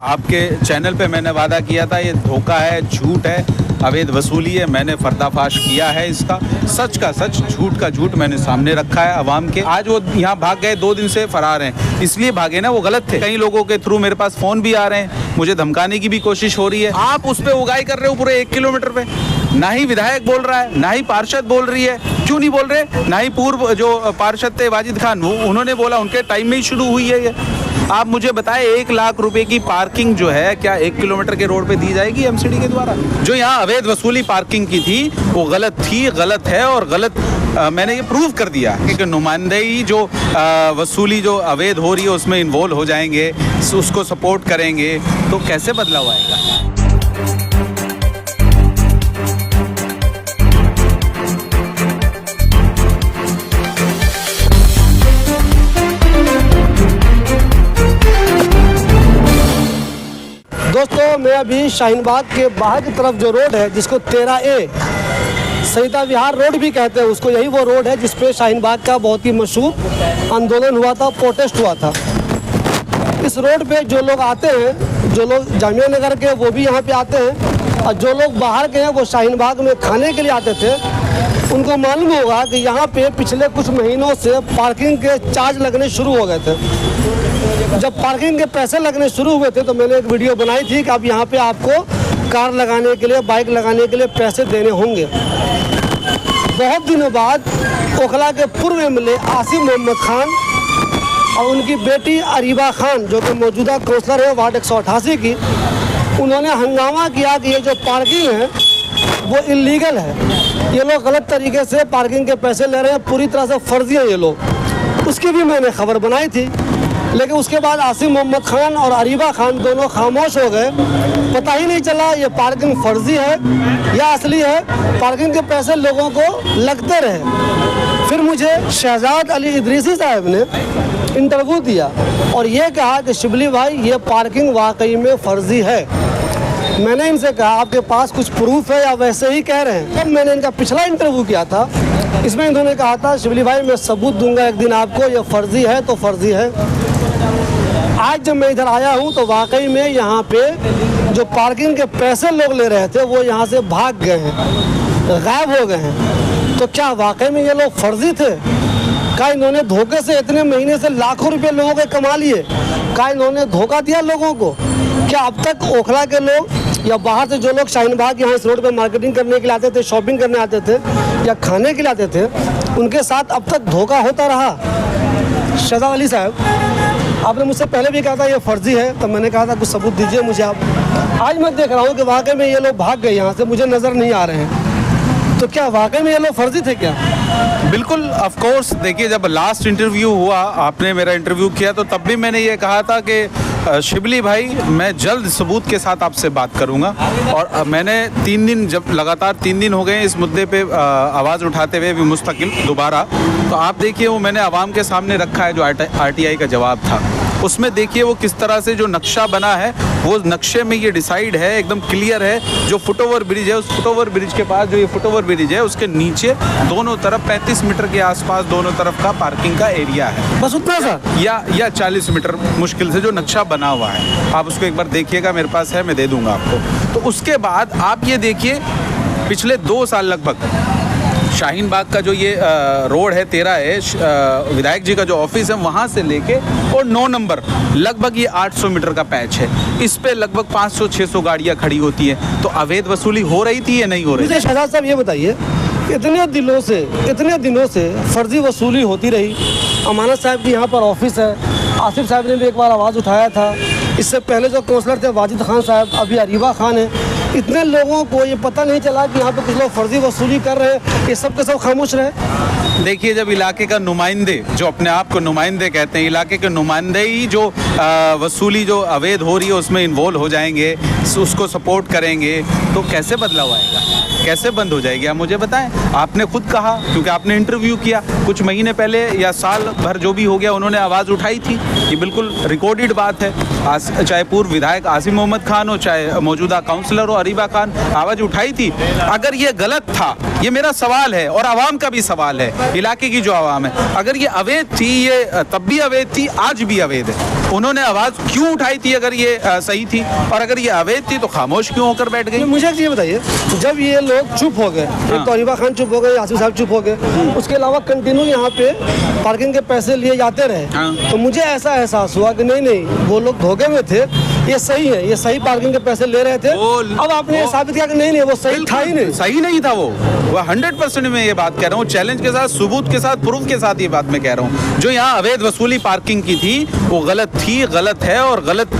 आपके चैनल पे मैंने वादा किया था, ये धोखा है, झूठ है, अवैध वसूली है। मैंने पर्दाफाश किया है इसका, सच का सच, झूठ का झूठ मैंने सामने रखा है अवाम के। आज वो यहाँ भाग गए, 2 दिन से फरार हैं, इसलिए भागे ना, वो गलत थे। कई लोगों के थ्रू मेरे पास फ़ोन भी आ रहे हैं, मुझे धमकाने की भी कोशिश हो रही है। आप उस पर उगाई कर रहे हो पूरे 1 किलोमीटर पे। ना ही विधायक बोल रहा है, ना ही पार्षद बोल रही है। क्यों नहीं बोल रहे? ना ही पूर्व जो पार्षद थे वाजिद खान, उन्होंने बोला, उनके टाइम में ही शुरू हुई है ये। आप मुझे बताएं, 1 लाख रुपए की पार्किंग जो है, क्या 1 किलोमीटर के रोड पे दी जाएगी एमसीडी के द्वारा? जो यहाँ अवैध वसूली पार्किंग की थी वो गलत थी, गलत है और गलत मैंने ये प्रूव कर दिया कि नुमाइंदगी जो वसूली जो अवैध हो रही है उसमें इन्वॉल्व हो जाएंगे, उसको सपोर्ट करेंगे, तो कैसे बदलाव आएगा? दोस्तों, मैं अभी शाहीन बाग के बाहर की तरफ जो रोड है, जिसको 13A सरिता विहार रोड भी कहते हैं उसको, यही वो रोड है जिस पे शाहीन बाग का बहुत ही मशहूर आंदोलन हुआ था, प्रोटेस्ट हुआ था। इस रोड पे जो लोग आते हैं, जो लोग जामिया नगर के, वो भी यहाँ पे आते हैं, और जो लोग बाहर के हैं वो शाहीन बाग में खाने के लिए आते थे। उनको मालूम होगा कि यहाँ पे पिछले कुछ महीनों से पार्किंग के चार्ज लगने शुरू हो गए थे। जब पार्किंग के पैसे लगने शुरू हुए थे तो मैंने एक वीडियो बनाई थी कि अब यहाँ पे आपको कार लगाने के लिए, बाइक लगाने के लिए पैसे देने होंगे। बहुत दिनों बाद ओखला के पूर्व एमएलए आसिम मोहम्मद खान और उनकी बेटी अरीबा खान, जो कि मौजूदा काउंसलर है वार्ड 188 की, उन्होंने हंगामा किया कि ये जो पार्किंग है वो इलीगल है, ये लोग गलत तरीके से पार्किंग के पैसे ले रहे हैं, पूरी तरह से फर्जी है ये लोग। उसकी भी मैंने खबर बनाई थी, लेकिन उसके बाद आसिम मोहम्मद खान और अरीबा खान दोनों खामोश हो गए। पता ही नहीं चला ये पार्किंग फर्जी है या असली है, पार्किंग के पैसे लोगों को लगते रहे। फिर मुझे शहजाद अली इदरीसी साहब ने इंटरव्यू दिया और ये कहा कि शिबली भाई, ये पार्किंग वाकई में फर्जी है। मैंने इनसे कहा, आपके पास कुछ प्रूफ है या वैसे ही कह रहे हैं? तब मैंने इनका पिछला इंटरव्यू किया था, इसमें इन्होंने कहा था, शिबली भाई मैं सबूत दूंगा एक दिन आपको, ये फर्जी है तो फर्जी है। आज जब मैं इधर आया हूँ तो वाकई में यहाँ पे जो पार्किंग के पैसे लोग ले रहे थे वो यहाँ से भाग गए हैं, गायब हो गए हैं। तो क्या वाकई में ये लोग फर्जी थे? क्या इन्होंने धोखे से इतने महीने से लाखों रुपए लोगों के कमा लिए? क्या इन्होंने धोखा दिया लोगों को? क्या अब तक ओखला के लोग या बाहर से जो लोग शाहीन बाग यहाँ इस रोड पे मार्केटिंग करने के लिए आते थे, शॉपिंग करने आते थे या खाने के लिए आते थे, उनके साथ अब तक धोखा होता रहा? शहजाद अली साहब, आपने मुझसे पहले भी कहा था ये फर्जी है, तब मैंने कहा था कुछ सबूत दीजिए मुझे आप। आज मैं देख रहा हूँ कि वाकई में ये लोग भाग गए यहाँ से, मुझे नज़र नहीं आ रहे हैं। तो क्या वाकई में ये लोग फर्जी थे क्या? बिल्कुल, ऑफ कोर्स। देखिए, जब लास्ट इंटरव्यू हुआ, आपने मेरा इंटरव्यू किया, तो तब भी मैंने ये कहा था कि शिबली भाई, मैं जल्द सबूत के साथ आपसे बात करूंगा। और मैंने 3 दिन, जब लगातार 3 दिन हो गए इस मुद्दे पे आवाज़ उठाते हुए भी मुस्तकिल दोबारा, तो आप देखिए वो मैंने आवाम के सामने रखा है जो RTI का जवाब था, उसमें देखिए वो किस तरह से जो नक्शा बना है, वो नक्शे में ये डिसाइड है, एकदम क्लियर है। जो फुटओवर ब्रिज है, उस फुटओवर ब्रिज के पास जो ये फुटओवर ब्रिज है, उसके नीचे दोनों तरफ 35 मीटर के आसपास दोनों तरफ का पार्किंग का एरिया है। बस उतना सा? या 40 मीटर मुश्किल से जो नक्शा बना हुआ है। आप उसको एक बार देखिएगा, मेरे पास है, मैं दे दूंगा आपको। तो उसके बाद आप ये देखिए, पिछले 2 साल लगभग शाहीन बाग का जो ये रोड है 13A, विधायक जी का जो ऑफिस है, वहाँ से लेके और 9 नंबर लगभग ये 800 मीटर का पैच है। इस पे लगभग 500-600 गाड़ियाँ खड़ी होती हैं। तो अवैध वसूली हो रही थी या नहीं हो रही थी? शहजाद साहब ये बताइए, इतने दिनों से फर्जी वसूली होती रही। अमानत साहब की यहाँ पर ऑफिस है, आसिफ साहब ने भी एक बार आवाज़ उठाया था, इससे पहले जो काउंसलर थे वाजिद खान साहब, अभी अरीबा खान है। इतने लोगों को ये पता नहीं चला कि यहाँ पे कुछ लोग फर्जी वसूली कर रहे हैं, ये सब के सब खामोश रहे। देखिए, जब इलाके का नुमाइंदे, जो अपने आप को नुमाइंदे कहते हैं, इलाके के नुमाइंदे ही जो वसूली जो अवैध हो रही है उसमें इन्वॉल्व हो जाएंगे, उसको सपोर्ट करेंगे, तो कैसे बदलाव आएगा? कैसे बंद हो जाएगी? आप मुझे बताएं। आपने खुद कहा, क्योंकि आपने इंटरव्यू किया कुछ महीने पहले या साल भर जो भी हो गया, उन्होंने आवाज़ उठाई थी। ये बिल्कुल रिकॉर्डेड बात है। चाहे पूर्व विधायक आसिम मोहम्मद खान हो, चाहे मौजूदा काउंसलर हो अरीबा खान, आवाज़ उठाई थी। अगर ये गलत था, ये मेरा सवाल है और आवाम का भी सवाल है इलाके की जो आवाम है। अगर ये अवैध थी, ये तब भी अवैध थी, आज भी अवैध है। उन्होंने आवाज़ क्यों उठाई थी अगर ये सही थी, और अगर ये अवैध थी तो खामोश क्यों होकर बैठ गई? मुझे एक चीज़ बताइए, जब ये लोग चुप हो गए, एक तो अरीबा खान चुप हो गए, यासिर साहब चुप हो गए, उसके अलावा कंटिन्यू यहाँ पे पार्किंग के पैसे लिए जाते रहे, तो मुझे ऐसा एहसास हुआ कि नहीं वो लोग धोखे में थे, ये सही है, ये सही पार्किंग के पैसे ले रहे थे। अब आपने साबित किया कि नहीं वो सही था ही नहीं, सही नहीं था वो 100% में ये बात कह रहा हूँ, चैलेंज के साथ, सबूत के साथ, प्रूफ के साथ ये बात मैं कह रहा हूँ। जो यहाँ अवैध वसूली पार्किंग की थी वो गलत थी, गलत है, और गलत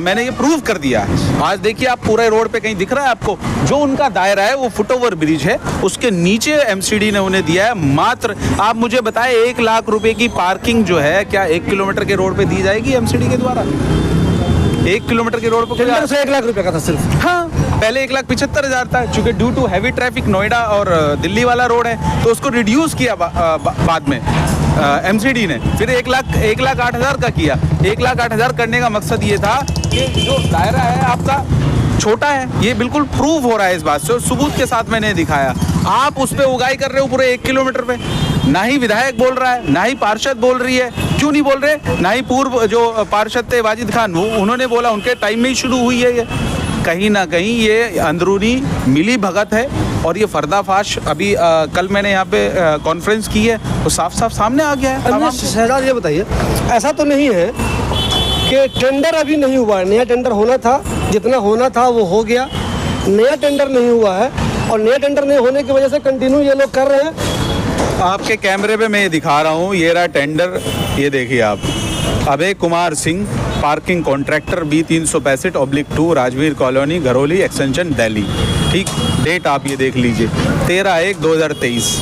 मैंने ये प्रूव कर दिया है। आज देखिए आप पूरे रोड पे कहीं दिख रहा है आपको, जो उनका दायरा है वो फुट ओवर ब्रिज है, उसके नीचे एमसीडी ने उन्हें दिया है मात्र। आप मुझे बताएं 1 लाख रुपए की पार्किंग जो है क्या 1 किलोमीटर के रोड पे दी जाएगी एमसीडी के द्वारा? 1 किलोमीटर के रोड पर से 1 लाख रुपए का था सिर्फ। हाँ, पहले 1,75,000 था, चूंकि due to heavy traffic Noida और दिल्ली वाला रोड है तो उसको रिड्यूस किया बाद में एमसीडी ने, फिर 1,08,000 का किया। 1,08,000 करने का मकसद ये था कि जो दायरा है आपका छोटा है, ये बिल्कुल प्रूव हो रहा है इस बात से, और सबूत के साथ मैंने दिखाया। आप उस पर उगाई कर रहे हो पूरे 1 किलोमीटर पे, ना ही विधायक बोल रहा है, ना ही पार्षद बोल रही है, क्यों नहीं बोल रहे? ना ही पूर्व जो पार्षद थे वाजिद खान, उन्होंने बोला, उनके टाइम में ही शुरू हुई है ये। कहीं ना कहीं ये अंदरूनी मिली भगत है, और ये पर्दाफाश अभी कल मैंने यहाँ पे कॉन्फ्रेंस की है, वो साफ साफ सामने आ गया है। शहजाद ये बताइए, ऐसा तो नहीं है कि टेंडर अभी नहीं हुआ है? नया टेंडर होना था, जितना होना था वो हो गया, नया टेंडर नहीं हुआ है, और नया टेंडर नहीं होने की वजह से कंटिन्यू ये लोग कर रहे हैं। आपके कैमरे पे मैं ये दिखा रहा हूँ, ये रहा टेंडर, ये देखिए आप, Abhay Kumar Singh, parking contractor, B365/2 Rajveer colony, Gharoli extension, Delhi. ठीक, डेट आप ये देख लीजिए 13/1/2023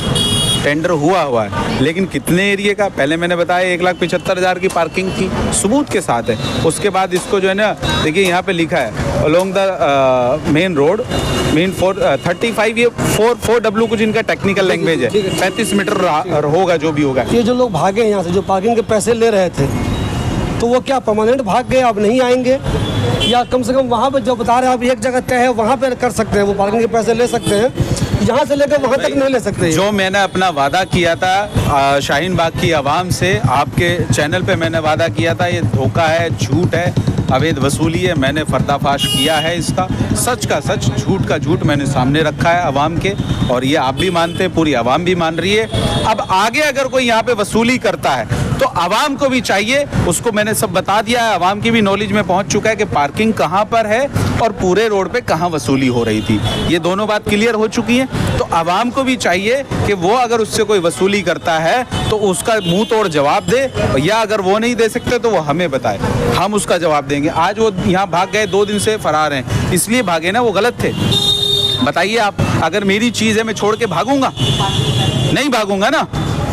टेंडर हुआ है, लेकिन कितने एरिया का? पहले मैंने बताया 1,75,000 की पार्किंग थी, सबूत के साथ है। उसके बाद इसको जो है ना, देखिए यहाँ पे लिखा है along the main road, main 35, ये 4W कुछ इनका टेक्निकल लैंग्वेज है, 35 मीटर होगा जो भी होगा। ये जो लोग भागे यहाँ से, जो पार्किंग के पैसे ले रहे थे, तो वो क्या परमानेंट भाग गए, अब नहीं आएंगे? या कम से कम वहाँ पे जो बता रहे हैं आप, एक जगह तय है वहाँ पे कर सकते हैं, वो पार्किंग के पैसे ले सकते हैं, यहाँ से लेकर वहाँ तक नहीं ले सकते? जो मैंने अपना वादा किया था शाहीन बाग की आवाम से, आपके चैनल पे मैंने वादा किया था, ये धोखा है, झूठ है, अवैध वसूली है, मैंने पर्दाफाश किया है इसका। सच का सच, झूठ का झूठ मैंने सामने रखा है आवाम के, और ये आप भी मानते हैं, पूरी आवाम भी मान रही है। अब आगे अगर कोई यहाँ पे वसूली करता है तो आवाम को भी चाहिए, उसको मैंने सब बता दिया है, आवाम की भी नॉलेज में पहुंच चुका है कि पार्किंग कहाँ पर है और पूरे रोड पे कहाँ वसूली हो रही थी। ये दोनों बात क्लियर हो चुकी है, तो आवाम को भी चाहिए कि वो अगर उससे कोई वसूली करता है तो उसका मुंह तोड़ जवाब दे, या अगर वो नहीं दे सकते तो वो हमें बताए, हम उसका जवाब देंगे। आज वो यहाँ भाग गए, 2 दिन से फरार हैं, इसलिए भागे ना, वो गलत थे। बताइए आप, अगर मेरी चीज़ है मैं छोड़ के भागूंगा? नहीं भागूंगा ना।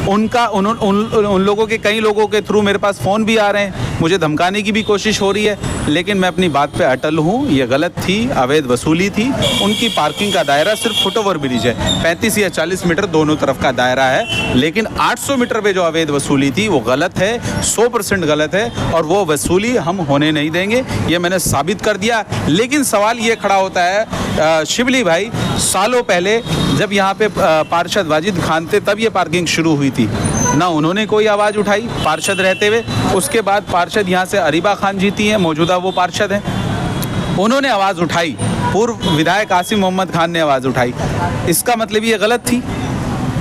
उन लोगों के, कई लोगों के थ्रू मेरे पास फ़ोन भी आ रहे हैं, मुझे धमकाने की भी कोशिश हो रही है, लेकिन मैं अपनी बात पे अटल हूँ। ये गलत थी, अवैध वसूली थी। उनकी पार्किंग का दायरा सिर्फ फुट ओवर ब्रिज है, 35 या 40 मीटर दोनों तरफ का दायरा है, लेकिन 800 मीटर पे जो अवैध वसूली थी वो गलत है, 100% गलत है, और वो वसूली हम होने नहीं देंगे, ये मैंने साबित कर दिया। लेकिन सवाल ये खड़ा होता है शिबली भाई, सालों पहले जब यहाँ पे पार्षद वाजिद खान थे तब ये पार्किंग शुरू हुई थी, ना उन्होंने कोई आवाज़ उठाई पार्षद रहते हुए। उसके बाद पार्षद यहाँ से अरीबा खान जीती हैं, मौजूदा वो पार्षद हैं, उन्होंने आवाज़ उठाई, पूर्व विधायक आसिम मोहम्मद खान ने आवाज़ उठाई। इसका मतलब ये गलत थी,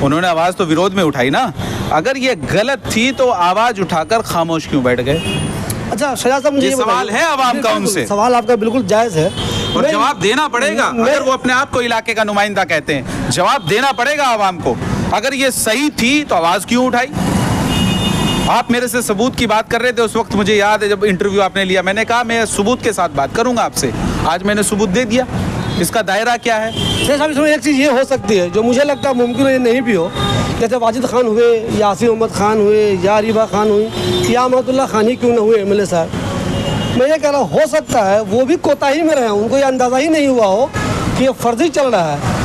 उन्होंने आवाज़ तो विरोध में उठाई ना। अगर ये गलत थी तो आवाज़ उठाकर खामोश क्यों बैठ गए? अच्छा शहजाद साहब, मुझे ये सवाल है आवाम का उनसे, सवाल आपका बिल्कुल जायज़ है और जवाब देना पड़ेगा। अगर वो अपने आप को इलाके का नुमाइंदा कहते हैं, जवाब देना पड़ेगा आवाम को। अगर ये सही थी तो आवाज़ क्यों उठाई? आप मेरे से सबूत की बात कर रहे थे उस वक्त, मुझे याद है जब इंटरव्यू आपने लिया, मैंने कहा मैं सबूत के साथ बात करूंगा आपसे। आज मैंने सबूत दे दिया। इसका दायरा क्या है? साहब इसमें एक चीज़ ये हो सकती है जो मुझे लगता है मुमकिन है नहीं भी हो, जैसे वाजिद खान हुए या आसिम मोहम्मद खान हुए या अरीबा खान हुई या अहमदुल्ला खान ही क्यों न हुए MLA साहब, मैं ये कह रहा हूँ हो सकता है वो भी कोताही में रहे, उनको ये अंदाज़ा ही नहीं हुआ हो कि ये फर्जी चल रहा है।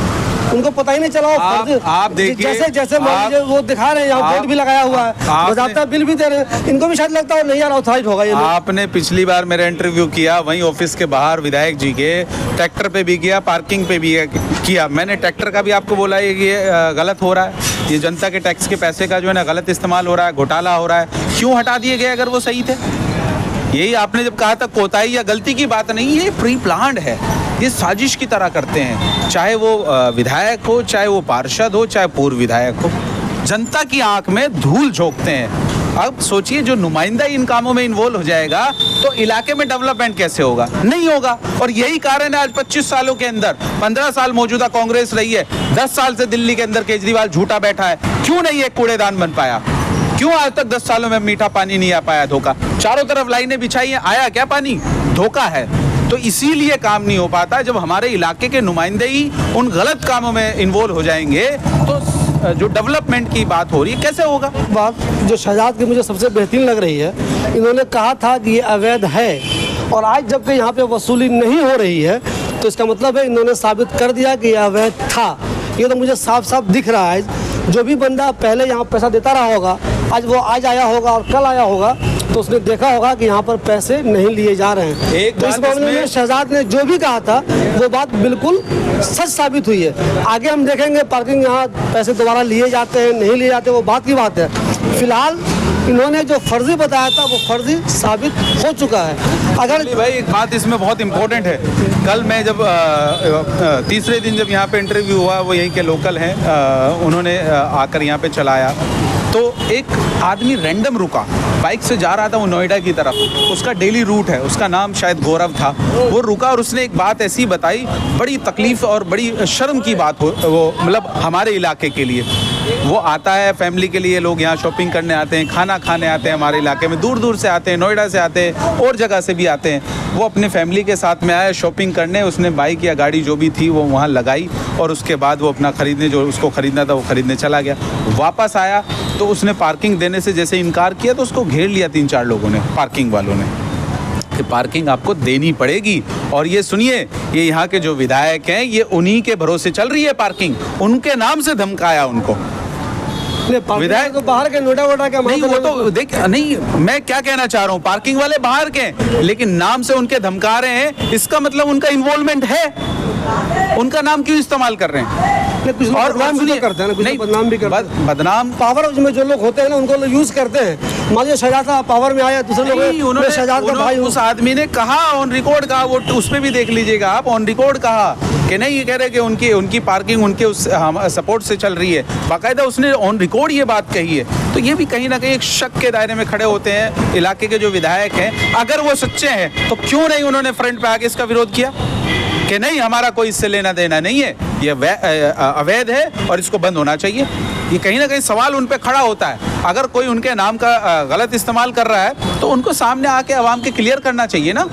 उनको पता ही नहीं चला। आप देखिए, जैसे जैसे मुझे वो दिखा रहे हैं, यहाँ बोर्ड भी लगाया हुआ है, बजाता बिल भी दे रहे हैं, इनको भी शायद लगता है नहीं यार ऑथराइज होगा ये। आपने पिछली बार मेरा इंटरव्यू किया वहीं ऑफिस के बाहर विधायक जी के, ट्रैक्टर पे भी किया, पार्किंग पे भी किया। मैंने ट्रैक्टर का भी आपको बोला है कि ये गलत हो रहा है, ये जनता के टैक्स के पैसे का जो है ना गलत इस्तेमाल हो रहा है, घोटाला हो रहा है। क्यों हटा दिए गए अगर वो सही थे? यही आपने जब कहा था कोताही या गलती की बात नहीं, ये प्री प्लान्ड है, ये साजिश की तरह करते हैं। चाहे वो विधायक हो, चाहे वो पार्षद हो, चाहे पूर्व विधायक हो, जनता की आंख में धूल झोंकते हैं। अब सोचिए जो नुमाइंदा इन कामों में इन्वॉल्व हो जाएगा तो इलाके में डेवलपमेंट कैसे होगा? नहीं होगा। और यही कारण है आज 25 सालों के अंदर, 15 साल मौजूदा कांग्रेस रही है, 10 साल से दिल्ली के अंदर केजरीवाल झूठा बैठा है। क्यों नहीं एक कूड़ेदान बन पाया? क्यों आज तक 10 सालों में मीठा पानी नहीं आ पाया? धोखा, चारों तरफ लाइनें बिछाई हैं, आया क्या पानी? धोखा है। तो इसीलिए काम नहीं हो पाता। जब हमारे इलाके के नुमाइंदे ही उन गलत कामों में इन्वॉल्व हो जाएंगे तो जो डेवलपमेंट की बात हो रही है कैसे होगा? बात जो शहजाद की मुझे सबसे बेहतरीन लग रही है, इन्होंने कहा था कि ये अवैध है, और आज जबकि यहाँ पे वसूली नहीं हो रही है तो इसका मतलब है इन्होंने साबित कर दिया कि ये अवैध था। ये तो मुझे साफ साफ दिख रहा है। जो भी बंदा पहले यहाँ पैसा देता रहा होगा, आज वो आज आया होगा और कल आया होगा, तो उसने देखा होगा कि यहाँ पर पैसे नहीं लिए जा रहे हैं। तो इस मामले में शहजाद ने जो भी कहा था वो बात बिल्कुल सच साबित हुई है। आगे हम देखेंगे पार्किंग यहाँ पैसे दोबारा लिए जाते हैं नहीं लिए जाते, वो बात की बात है। फिलहाल इन्होंने जो फर्जी बताया था वो फर्जी साबित हो चुका है। अगर भाई एक बात इसमें बहुत इंपॉर्टेंट है, कल मैं जब तीसरे दिन जब यहाँ पे इंटरव्यू हुआ, वो यहीं के लोकल हैं, उन्होंने आकर यहाँ पे चलाया तो एक आदमी रैंडम रुका, बाइक से जा रहा था वो नोएडा की तरफ, उसका डेली रूट है, उसका नाम शायद गौरव था। वो रुका और उसने एक बात ऐसी बताई, बड़ी तकलीफ और बड़ी शर्म की बात हो, वो मतलब हमारे इलाके के लिए। वो आता है फैमिली के लिए, लोग यहाँ शॉपिंग करने आते हैं, खाना खाने आते हैं, हमारे इलाके में दूर दूर से आते हैं, नोएडा से आते हैं और जगह से भी आते हैं। वो अपने फैमिली के साथ में आया शॉपिंग करने, उसने बाइक या गाड़ी जो भी थी वो वहाँ लगाई और उसके बाद वो अपना खरीदने, जो उसको खरीदना था वो खरीदने चला गया। वापस आया तो उसने पार्किंग देने से जैसे इनकार किया तो उसको घेर लिया 3-4 लोगों ने, पार्किंग वालों ने, कि पार्किंग आपको देनी पड़ेगी। और ये सुनिए, ये यहाँ के जो विधायक हैं ये उन्हीं के भरोसे चल रही है पार्किंग, उनके नाम से धमकाया उनको। विधायक तो बाहर के नोएडा वोडा के नहीं, वो तो देख नहीं, मैं क्या कहना चाह रहा हूँ, पार्किंग वाले बाहर के, लेकिन नाम से उनके धमका रहे हैं, इसका मतलब उनका इन्वॉल्वमेंट है। उनका नाम क्यों इस्तेमाल कर रहे हैं? और बदनाम भी करते हैं ना, कुछ बदनाम भी करते हैं। बदनाम पावर में जो लोग होते हैं ना उनको यूज करते हैं। मान लीजिए शहजाद पावर में आया, दूसरे लोग उन्होंने शहजाद का भाई, उस आदमी ने कहा ऑन रिकॉर्ड कहा, वो उस पे भी देख लीजिएगा आप, ऑन रिकॉर्ड कहा कि नहीं, ये कह रहे कि उनकी पार्किंग उनके उस सपोर्ट से चल रही है, बाकायदा उसने ऑन रिकॉर्ड ये बात कही है। तो ये भी कहीं ना कहीं एक शक के दायरे में खड़े होते हैं इलाके के जो विधायक हैं। अगर वो सच्चे हैं तो क्यों नहीं उन्होंने फ्रंट पे आके इसका विरोध किया कि नहीं हमारा कोई इससे लेना देना नहीं है, ये अवैध है और इसको बंद होना चाहिए। ये कहीं ना कहीं सवाल उन पे खड़ा होता है। अगर कोई उनके नाम का गलत इस्तेमाल कर रहा है तो उनको सामने आके आवाम के क्लियर करना चाहिए ना।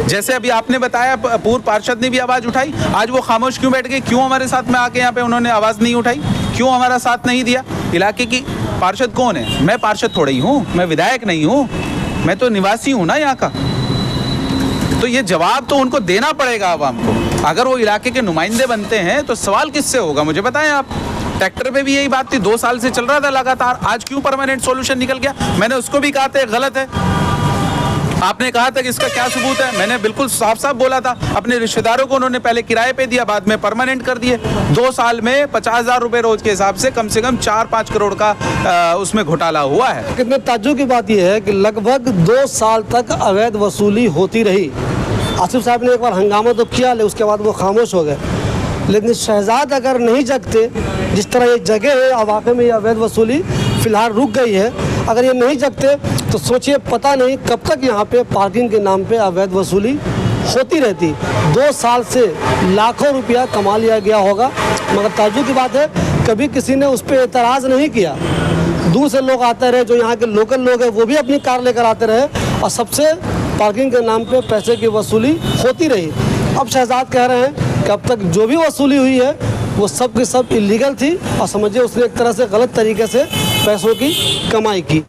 जैसे अभी आपने बताया पूर्व पार्षद ने भी आवाज़ उठाई, आज वो खामोश क्यों बैठ गए? क्यों हमारे साथ में आके यहाँ पे उन्होंने आवाज़ नहीं उठाई? क्यों हमारा साथ नहीं दिया? इलाके की पार्षद कौन है? मैं पार्षद थोड़ा ही हूँ, मैं विधायक नहीं हूँ, मैं तो निवासी हूँ ना यहाँ का। तो ये जवाब तो उनको देना पड़ेगा आवाम को। अगर वो इलाके के नुमाइंदे बनते हैं तो सवाल किससे होगा मुझे बताएं आप। ट्रैक्टर पे भी यही बात थी, 2 साल से चल रहा था लगातार, आज क्यों परमानेंट सॉल्यूशन निकल गया? मैंने उसको भी कहा था गलत है, आपने कहा था कि इसका क्या सबूत है? मैंने बिल्कुल साफ साफ बोला था। अपने रिश्तेदारों को उन्होंने पहले किराए पे दिया, बाद में परमानेंट कर दिए। 2 साल में 50,000 रुपए रोज के हिसाब से कम 4-5 करोड़ का उसमें घोटाला हुआ है। कितने ताज्जुब की बात यह है कि लगभग 2 साल तक अवैध वसूली होती रही। आसिफ साहब ने एक बार हंगामा तो किया, लेकिन उसके बाद वो खामोश हो गए। लेकिन शहजाद अगर नहीं जगते, जिस तरह ये जगह है, अब वाकई में ये अवैध वसूली फिलहाल रुक गई है, अगर ये नहीं जगते तो सोचिए पता नहीं कब तक यहाँ पे पार्किंग के नाम पे अवैध वसूली होती रहती। 2 साल से लाखों रुपया कमा लिया गया होगा, मगर ताज्जुब की बात है कभी किसी ने उस पर एतराज़ नहीं किया। दूर से लोग आते रहे, जो यहाँ के लोकल लोग हैं वो भी अपनी कार लेकर आते रहे और सबसे पार्किंग के नाम पे पैसे की वसूली होती रही। अब शहजाद कह रहे हैं कि अब तक जो भी वसूली हुई है वो सब की सब इलीगल थी और समझिए उसने एक तरह से गलत तरीके से पैसों की कमाई की।